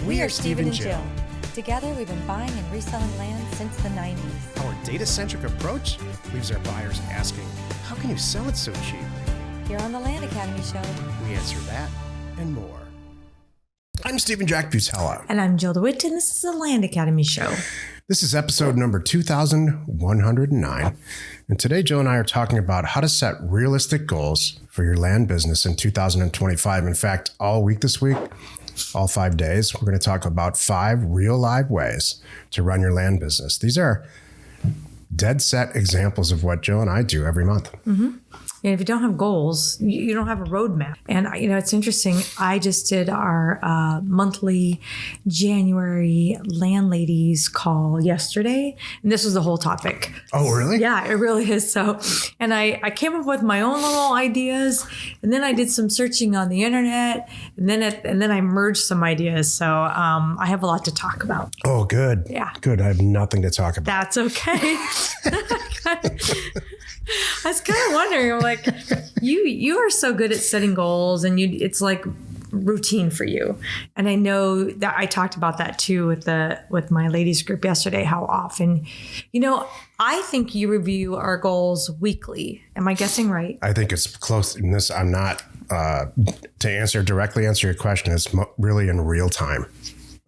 We are Steve and Jill. Together, we've been buying and reselling land since the 90s. Our data-centric approach leaves our buyers asking, how can you sell it so cheap? Here on the Land Academy Show, We answer that and more. I'm Stephen Jack Butala. And I'm Jill DeWit, and this is the Land Academy Show. This is episode number 2109. And today, Jill and I are talking about how to set realistic goals for your land business in 2025. In fact, all week this week, all 5 days, we're going to talk about 5 real live ways to run your land business. These are dead set examples of what Jill and I do every month. Mm-hmm. And if you don't have goals, you don't have a roadmap. And, it's interesting. I just did our monthly January landladies call yesterday. And this was the whole topic. Oh, really? Yeah, it really is. So, and I came up with my own little ideas. And then I did some searching on the internet. And then I merged some ideas. So I have a lot to talk about. Oh, good. Yeah. Good. I have nothing to talk about. That's okay. I was kind of wondering, I'm like, you are so good at setting goals, and it's like routine for you. And I know that I talked about that too with my ladies group yesterday, how often, I think you review our goals weekly. Am I guessing right? I think it's close in this. I'm not, to directly answer your question, it's really in real time.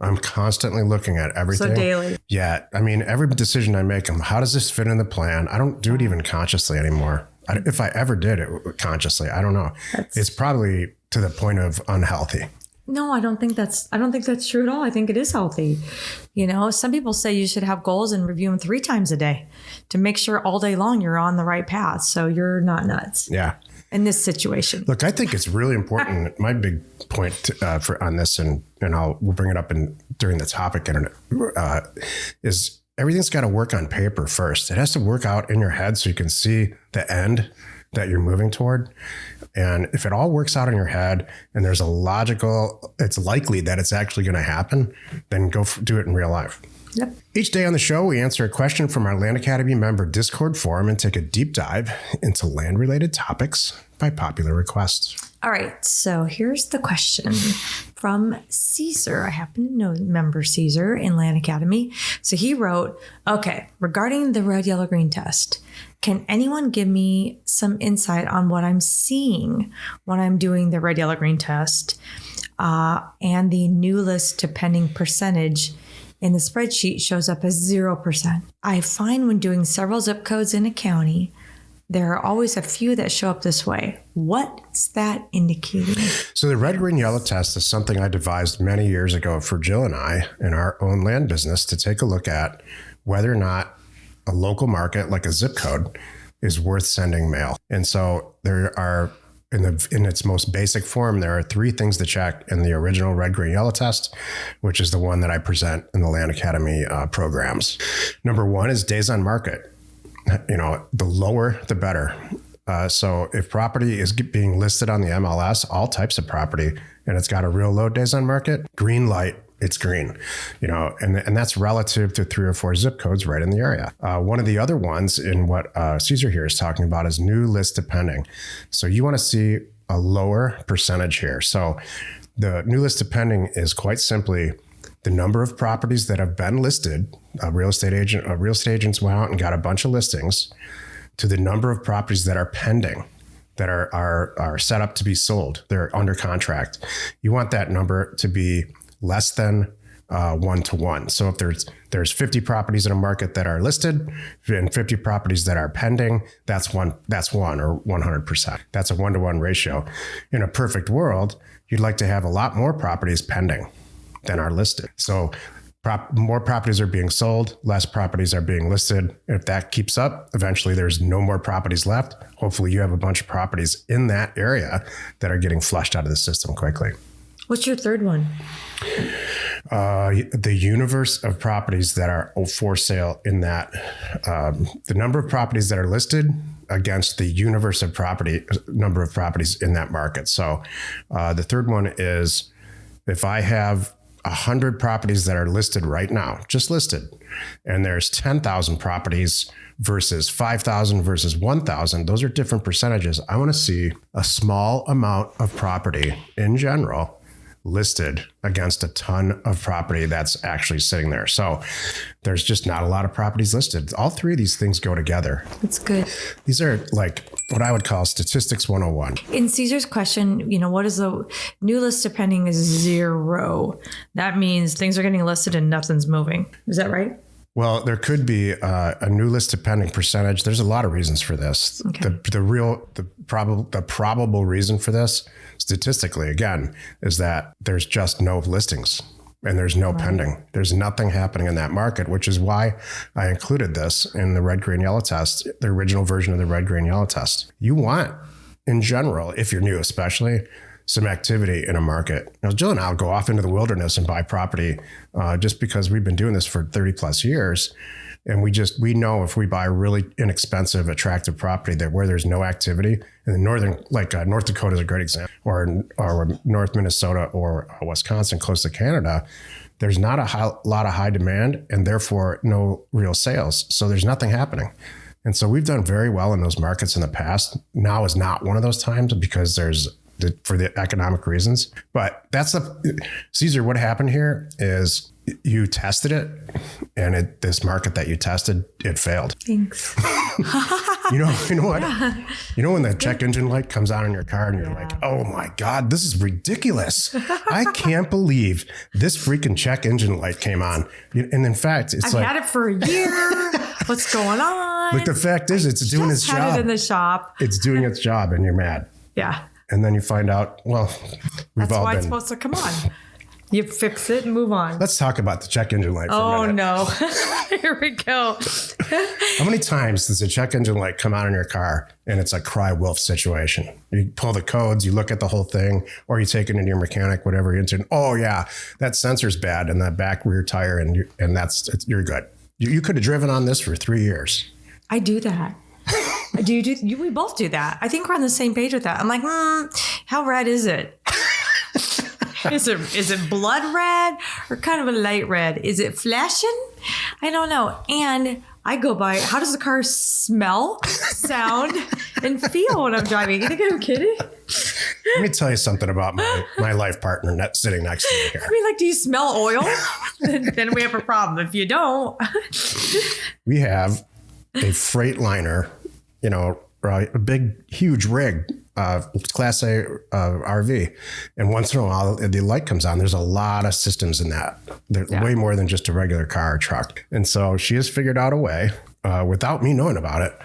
I'm constantly looking at everything. So daily. Yeah. I mean, every decision I make, how does this fit in the plan? I don't do it even consciously anymore. If I ever did it consciously, I don't know. It's probably to the point of unhealthy. No, I don't think that's true at all. I think it is healthy. Some people say you should have goals and review them 3 times a day to make sure all day long you're on the right path. So you're not nuts. Yeah. In this situation. Look, I think it's really important. My big point on this, and we'll bring it up during the topic, is everything's got to work on paper first. It has to work out in your head so you can see the end that you're moving toward. And if it all works out in your head and there's it's likely that it's actually going to happen, then go do it in real life. Yep. Each day on the show, we answer a question from our Land Academy member Discord forum and take a deep dive into land-related topics by popular requests. All right. So here's the question from Caesar. I happen to know member Caesar in Land Academy. So he wrote, okay, regarding the red, yellow, green test, can anyone give me some insight on what I'm seeing when I'm doing the red, yellow, green test and the new list to pending percentage in the spreadsheet shows up as 0%. I find when doing several zip codes in a county, there are always a few that show up this way. What's that indicating? So the red, green, yellow test is something I devised many years ago for Jill and I in our own land business to take a look at whether or not a local market like a zip code is worth sending mail. And so there are, in its most basic form, there are 3 things to check in the original red, green, yellow test, which is the one that I present in the Land Academy programs. Number 1 is days on market. The lower, the better. So if property is being listed on the MLS, all types of property, and it's got a real low days on market, green light, it's green, and that's relative to 3 or 4 zip codes right in the area. One of the other ones in what Caesar here is talking about is new list to pending. So you want to see a lower percentage here. So the new list to pending is quite simply the number of properties that have been listed. Real estate agents went out and got a bunch of listings, to the number of properties that are pending, that are set up to be sold. They're under contract. You want that number to be less than 1-to-1. So if there's 50 properties in a market that are listed and 50 properties that are pending, that's one or 100%. That's a 1-to-1 ratio. In a perfect world, you'd like to have a lot more properties pending than are listed. So more properties are being sold, less properties are being listed. If that keeps up, eventually there's no more properties left. Hopefully you have a bunch of properties in that area that are getting flushed out of the system quickly. What's your third one? The universe of properties that are for sale in that, the number of properties that are listed against the universe of number of properties in that market. So the third one is, if I have 100 properties that are listed right now, just listed, and there's 10,000 properties versus 5,000 versus 1,000, those are different percentages. I want to see a small amount of property in general listed against a ton of property that's actually sitting there. So there's just not a lot of properties listed. All three of these things go together. That's good. These are like what I would call statistics 101. In Caesar's question, what is the new list of pending is 0. That means things are getting listed and nothing's moving. Is that right? Well, there could be a new list of pending percentage. There's a lot of reasons for this. Okay. The probable reason for this, statistically, again, is that there's just no listings and there's no pending. There's nothing happening in that market, which is why I included this in the red, green, yellow test, the original version of the red, green, yellow test. You want, in general, if you're new especially, some activity in a market. Now, Jill and I will go off into the wilderness and buy property just because we've been doing this for 30 plus years. And we know if we buy really inexpensive, attractive property that where there's no activity in the northern, like North Dakota is a great example, or North Minnesota or Wisconsin, close to Canada, there's not a lot of high demand and therefore no real sales. So there's nothing happening. And so we've done very well in those markets in the past. Now is not one of those times because for the economic reasons. But that's Caesar, what happened here is you tested it and this market that you tested, it failed. Thanks. You know what? Yeah. You know when the check engine light comes on in your car and you're like, oh my God, this is ridiculous. I can't believe this freaking check engine light came on. And in fact, I've had it for a year. What's going on? But the fact is it's doing its job. Had it in the shop. It's doing its job and you're mad. Yeah. And then you find out, well, that's why it's supposed to come on. You fix it and move on. Let's talk about the check engine light for a minute. No. Here we go. How many times does a check engine light come on in your car and it's a cry wolf situation? You pull the codes, you look at the whole thing, or you take it into your mechanic, whatever you're into. Oh yeah, that sensor's bad in that back rear tire and you're good. You could have driven on this for 3 years. I do that. We both do that. I think we're on the same page with that. I'm like, how red is it? Is it blood red or kind of a light red? Is it flashing? I don't know. And I go by, how does the car smell, sound, and feel when I'm driving? You think I'm kidding? Let me tell you something about my life partner sitting next to me here. I mean, like, do you smell oil? Then we have a problem. If you don't. We have a Freightliner, a big, huge rig, Class A RV. And once in a while, the light comes on. There's a lot of systems in that. There's way more than just a regular car or truck. And so she has figured out a way, without me knowing about it,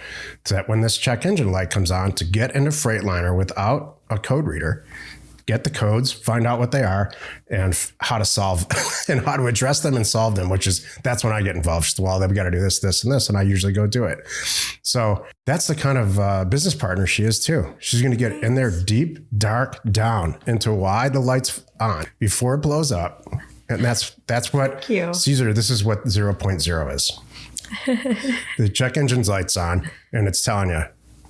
that when this check engine light comes on, to get into Freightliner without a code reader, get the codes, find out what they are, and how to solve and how to address them and solve them, that's when I get involved. Well, then we got to do this, this, and this. And I usually go do it. So that's the kind of business partner she is too. She's going to get in there deep, dark, down into why the light's on before it blows up. And that's what Caesar, this is what 0.0 is. The check engine's light's on and it's telling you,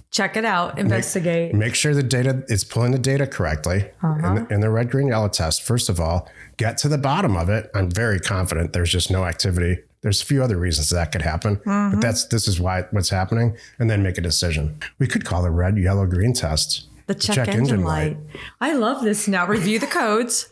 check it out, investigate. Make sure the data, it's pulling the data correctly in the red, green, yellow test. First of all, get to the bottom of it. I'm very confident there's just no activity. There's a few other reasons that could happen, but this is what's happening, and then make a decision. We could call the red, yellow, green test the check engine light. I love this. Now review the codes,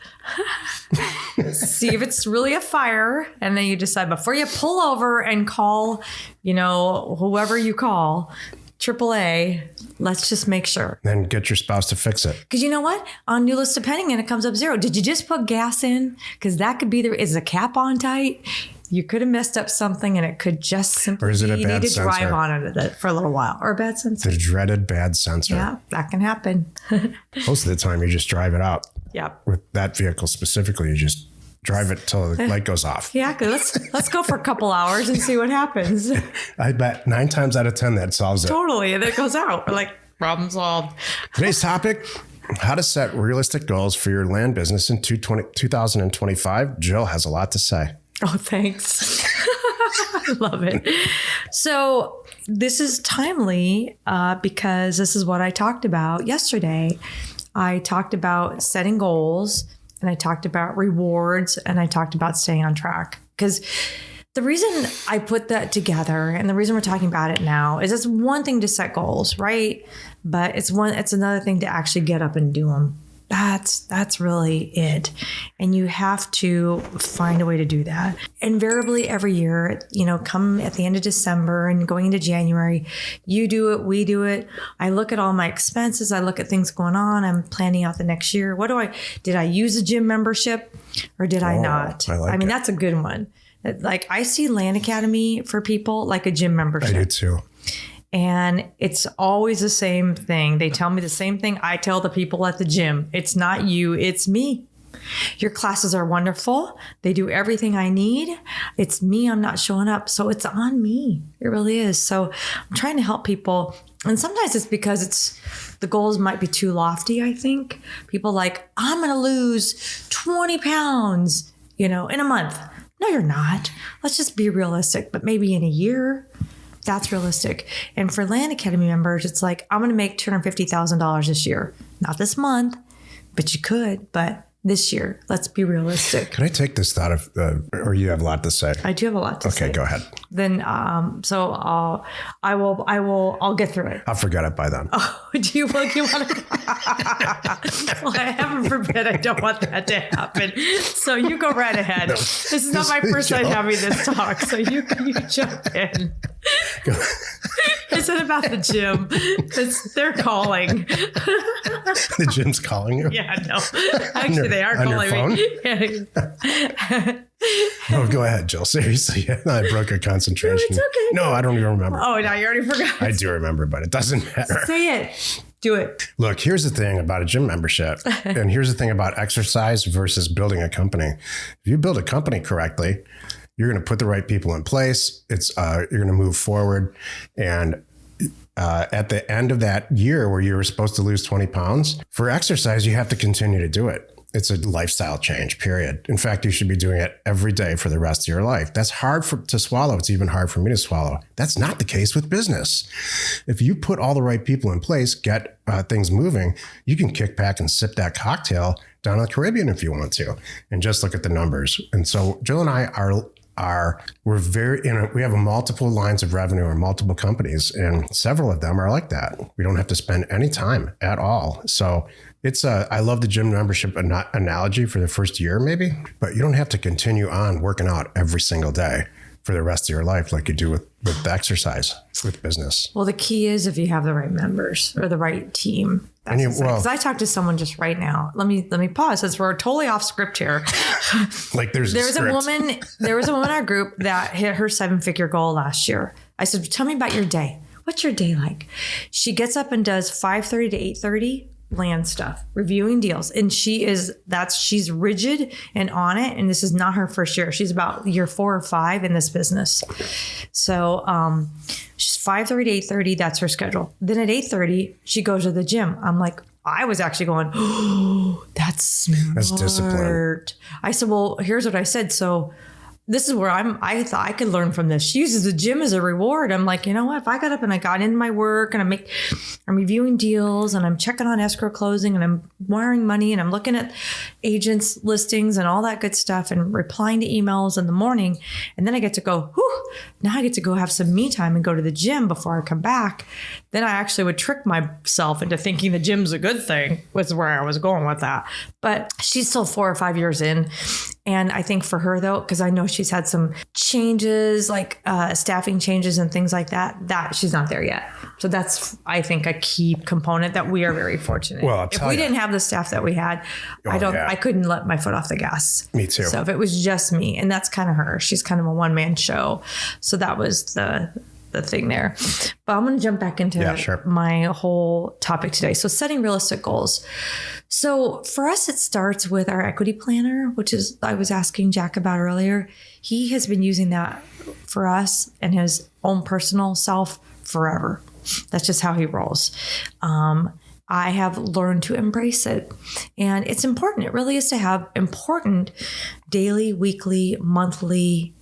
see if it's really a fire, and then you decide before you pull over and call, whoever you call, AAA, let's just make sure. Then get your spouse to fix it. Because you know what? On new list of pending and it comes up 0. Did you just put gas in? Because that could be is the cap on tight? You could have messed up something and it could just simply or is it a you bad need to sensor? drive on it for a little while. Or a bad sensor. The dreaded bad sensor. Yeah, that can happen. Most of the time you just drive it out. Yep. With that vehicle specifically, you just drive it till the light goes off. Yeah, let's go for a couple hours and see what happens. I bet 9 times out of 10 that solves it. Totally. And then it goes out. We're like, problem solved. Today's topic, how to set realistic goals for your land business in 2025. Jill has a lot to say. Oh, thanks. I love it. So this is timely because this is what I talked about yesterday. I talked about setting goals, and I talked about rewards, and I talked about staying on track. Because the reason I put that together and the reason we're talking about it now is it's one thing to set goals, right? But it's another thing to actually get up and do them. That's really it. And you have to find a way to do that. Invariably every year, come at the end of December and going into January, you do it, we do it. I look at all my expenses. I look at things going on. I'm planning out the next year. Did I use a gym membership or did I not? I mean, that's a good one. Like I see Land Academy for people like a gym membership. I do too. And it's always the same thing. They tell me the same thing I tell the people at the gym. It's not you, it's me. Your classes are wonderful. They do everything I need. It's me. I'm not showing up. So it's on me. It really is. So I'm trying to help people. And sometimes it's because the goals might be too lofty, I think. People like, I'm going to lose 20 pounds, in a month. No, you're not. Let's just be realistic. But maybe in a year, that's realistic. And for Land Academy members, it's like, I'm going to make $250,000 this year. Not this month, but you could. But this year, let's be realistic. Can I take this thought of, or you have a lot to say? I do have a lot to say. Okay, go ahead. Then, I'll get through it. I'll forget it by then. Oh, do you want to? Well, heaven forbid, I don't want that to happen. So you go right ahead. No, this is not my first time having this talk, so you jump in. Is it about the gym? Because they're calling. The gym's calling you? Yeah, no. Actually, they are calling me. Oh, go ahead, Jill. Seriously. I broke your concentration. No, it's okay. No, I don't even remember. Oh, now you already forgot. I do remember, but it doesn't matter. Say it. Do it. Look, here's the thing about a gym membership. And here's the thing about exercise versus building a company. If you build a company correctly, you're going to put the right people in place. You're going to move forward. And at the end of that year where you were supposed to lose 20 pounds, for exercise, you have to continue to do it. It's a lifestyle change, period. In fact, you should be doing it every day for the rest of your life. That's hard to swallow. It's even hard for me to swallow. That's not the case with business. If you put all the right people in place, get things moving, you can kick back and sip that cocktail down in the Caribbean if you want to, and just look at the numbers. And so Jill and I we have multiple lines of revenue or multiple companies, and several of them are like that. We don't have to spend any time at all. So I love the gym membership analogy for the first year, maybe, but you don't have to continue on working out every single day for the rest of your life like you do with exercise, with business. Well, the key is if you have the right members or the right team. Because I talked to someone just right now. Let me pause since we're totally off script here. Like there was a woman in our group that hit her 7-figure goal last year. I said, tell me about your day. What's your day like? She gets up and does 5:30 to 8:30 land stuff, reviewing deals. And she's rigid and on it. And this is not her first year. She's about year 4 or 5 in this business. So, she's 5:30 to 8:30. That's her schedule. Then at 8:30, she goes to the gym. I'm like, I was actually going, oh, that's smart. That's discipline. I said, well, here's what I said. So this is where I thought I could learn from this. She uses the gym as a reward. I'm like, you know what? If I got up and I got into my work and I'm reviewing deals and I'm checking on escrow closing and I'm wiring money and I'm looking at agents listings and all that good stuff and replying to emails in the morning. And then I get to go, now I get to go have some me time and go to the gym before I come back. Then I actually would trick myself into thinking the gym's a good thing, was where I was going with that. But she's still 4 or 5 years in. And I think for her, though, because I know she's had some changes, like staffing changes and things like that she's not there yet. So that's, I think, a key component that we are very fortunate. Well, if we didn't have the staff that we had, I couldn't let my foot off the gas. Me too. So if it was just me, and that's kind of her, she's kind of a one-man show. So that was the thing there. But I'm going to jump back into my whole topic today. So setting realistic goals. So for us, it starts with our equity planner, which is, I was asking Jack about earlier. He has been using that for us and his own personal self forever. That's just how he rolls. I have learned to embrace it. And it's important. It really is to have important daily, weekly, monthly,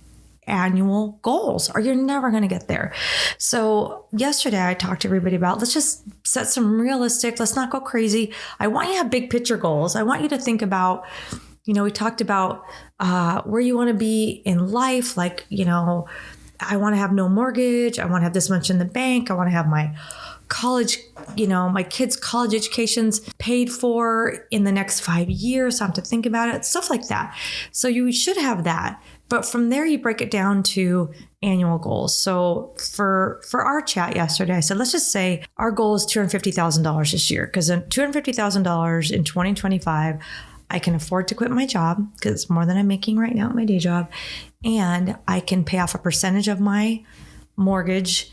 annual goals, or you're never going to get there. So yesterday I talked to everybody about, let's just set some realistic, let's not go crazy. I want you to have big picture goals. I want you to think about, we talked about where you want to be in life. Like, I want to have no mortgage. I want to have this much in the bank. I want to have my college, my kids' college education's paid for in the next 5 years. So I have to think about it, stuff like that. So you should have that. But from there, you break it down to annual goals. So for our chat yesterday, I said, let's just say our goal is $250,000 this year, because $250,000 in 2025, I can afford to quit my job because it's more than I'm making right now at my day job. And I can pay off a percentage of my mortgage.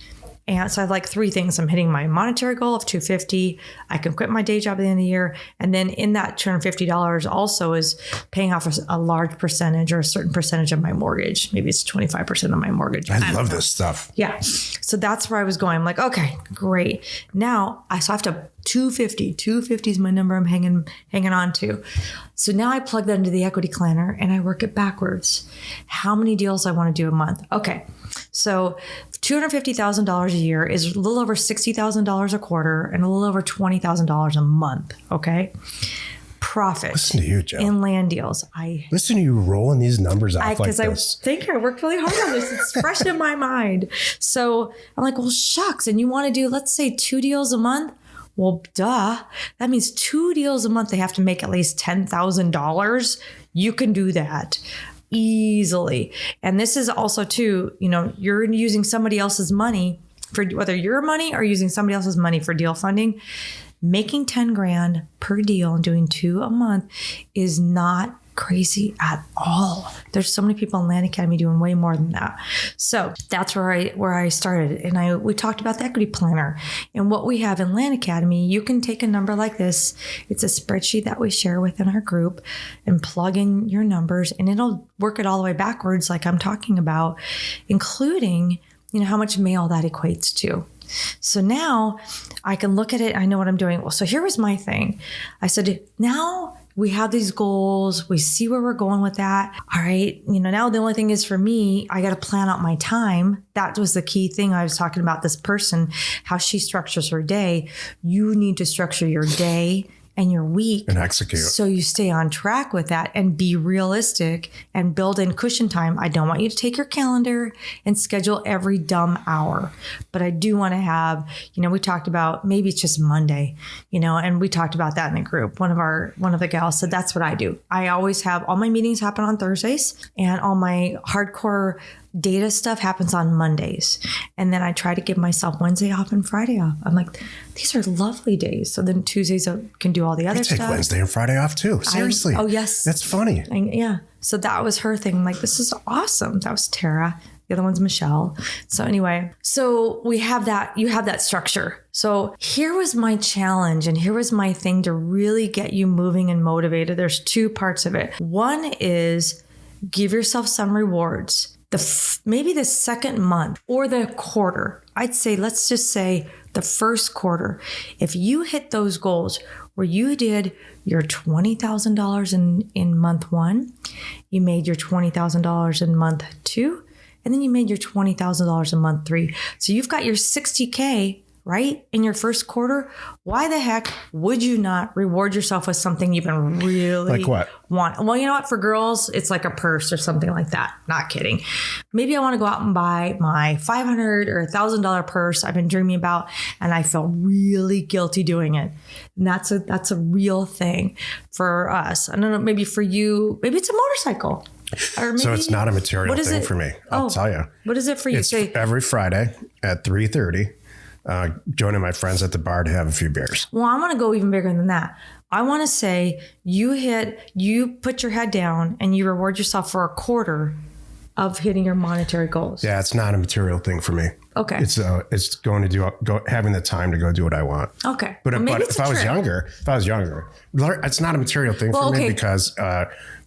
And so I have like three things. I'm hitting my monetary goal of $250. I can quit my day job at the end of the year. And then in that $250 also is paying off a large percentage or a certain percentage of my mortgage. Maybe it's 25% of my mortgage. I love this stuff. Yeah. So that's where I was going. I'm like, okay, great. Now I have to 250. 250 is my number I'm hanging on to. So now I plug that into the equity planner and I work it backwards. How many deals I want to do a month? Okay. So $250,000 a year is a little over $60,000 a quarter and a little over $20,000 a month. Okay. Profit. Listen to you, Joe. In land deals. Listen to you rolling these numbers off like this. Because I think I worked really hard on this. It's fresh in my mind. So I'm like, well, shucks. And you want to do, let's say 2 deals a month? Well, duh. That means 2 deals a month. They have to make at least $10,000. You can do that easily. And this is also too, you're using somebody else's money for whether your money or using somebody else's money for deal funding. Making 10 grand per deal and doing 2 a month is not crazy at all. There's so many people in Land Academy doing way more than that. So that's where I started. And we talked about the equity planner and what we have in Land Academy. You can take a number like this. It's a spreadsheet that we share within our group and plug in your numbers and it'll work it all the way backwards like I'm talking about, including, how much mail that equates to. So now I can look at it. I know what I'm doing. Well, so here was my thing. I said, now we have these goals. We see where we're going with that. All right. Now the only thing is for me, I got to plan out my time. That was the key thing. I was talking about this person, how she structures her day. You need to structure your day and your week and execute. So you stay on track with that and be realistic and build in cushion time. I don't want you to take your calendar and schedule every dumb hour, but I do want to have, we talked about maybe it's just Monday, and we talked about that in the group. One of the gals said, that's what I do. I always have all my meetings happen on Thursdays and all my hardcore data stuff happens on Mondays. And then I try to give myself Wednesday off and Friday off. I'm like, these are lovely days. So then Tuesdays I can do all the other stuff. I take Wednesday and Friday off too. Seriously. Oh, yes. That's funny. Yeah. So that was her thing. I'm like, this is awesome. That was Tara. The other one's Michelle. So anyway, so we have that, you have that structure. So here was my challenge and here was my thing to really get you moving and motivated. There's 2 parts of it. One is give yourself some rewards. Maybe the second month or the quarter. I'd say, let's just say the first quarter. If you hit those goals where you did your $20,000 in month 1, you made your $20,000 in month 2, and then you made your $20,000 in month 3. So you've got your $60K, right? In your first quarter. Why the heck would you not reward yourself with something you've been really like what? Want? Well, you know what? For girls, it's like a purse or something like that. Not kidding. Maybe I want to go out and buy my $500 or $1,000 purse I've been dreaming about, and I feel really guilty doing it. And that's a real thing for us. I don't know. Maybe for you, maybe it's a motorcycle. Or maybe, so it's not a material thing for me. I'll tell you. What is it for you? It's every Friday at 3:30. Joining my friends at the bar to have a few beers. Well, I want to go even bigger than that. I want to say you put your head down and you reward yourself for a quarter of hitting your monetary goals. Yeah, it's not a material thing for me. Okay. It's going to having the time to go do what I want. Okay. But if I was younger, it's not a material thing for me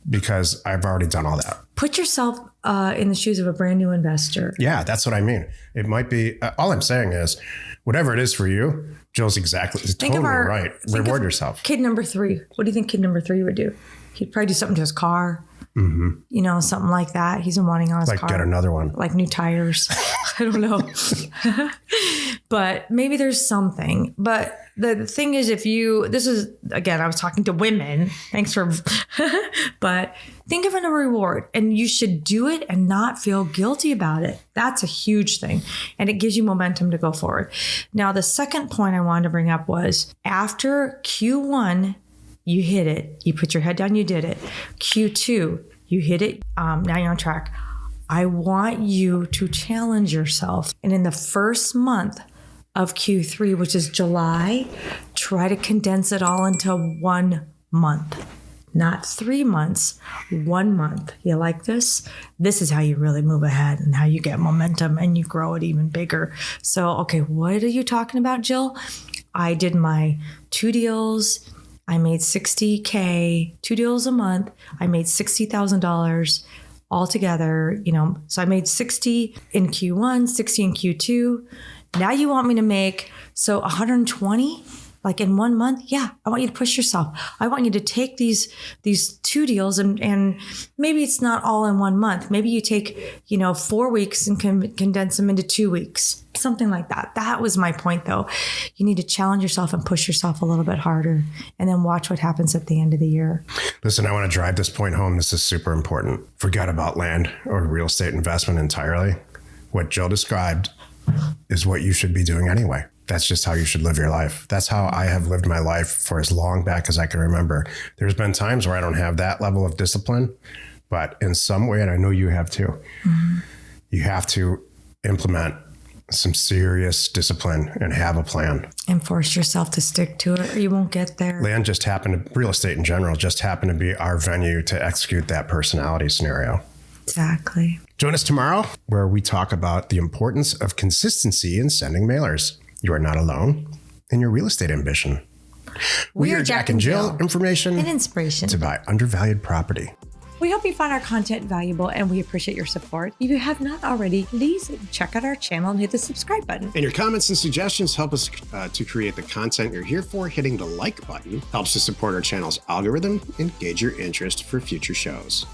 because I've already done all that. Put yourself in the shoes of a brand new investor. Yeah, that's what I mean. It might be, all I'm saying is, whatever it is for you, Jill's totally right. Reward yourself. Kid number 3. What do you think kid number 3 would do? He'd probably do something to his car. Mm-hmm. Something like that. He's been wanting on his car. Like get another one. Like new tires. I don't know. But maybe there's something. But the thing is, this is, again, I was talking to women, thanks for, but think of it a reward, and you should do it and not feel guilty about it. That's a huge thing. And it gives you momentum to go forward. Now, the second point I wanted to bring up was after Q1, you hit it. You put your head down, you did it. Q2, you hit it. Now you're on track. I want you to challenge yourself. And in the first month of Q3, which is July, try to condense it all into 1 month, not 3 months, 1 month. You like this? This is how you really move ahead and how you get momentum and you grow it even bigger. So, okay, what are you talking about, Jill? I did my 2 deals. I made $60K, 2 deals a month. I made $60,000 altogether, so I made 60 in Q1, 60 in Q2. Now you want me to make, 120, like in 1 month? Yeah, I want you to push yourself. I want you to take these 2 deals and maybe it's not all in 1 month. Maybe you take, 4 weeks and condense them into 2 weeks, something like that. That was my point though. You need to challenge yourself and push yourself a little bit harder and then watch what happens at the end of the year. Listen, I want to drive this point home. This is super important. Forget about land or real estate investment entirely. What Jill described is what you should be doing anyway. That's just how you should live your life. That's how I have lived my life for as long back as I can remember. There's been times where I don't have that level of discipline, but in some way, and I know you have too, you have to implement some serious discipline and have a plan. And force yourself to stick to it or you won't get there. Land just happened to, real estate in general, just happened to be our venue to execute that personality scenario. Exactly. Join us tomorrow where we talk about the importance of consistency in sending mailers. You are not alone in your real estate ambition. We are Jack and Jill, information and inspiration to buy undervalued property. We hope you found our content valuable and we appreciate your support. If you have not already, please check out our channel and hit the subscribe button. And your comments and suggestions help us to create the content you're here for. Hitting the like button helps to support our channel's algorithm and gauge your interest for future shows.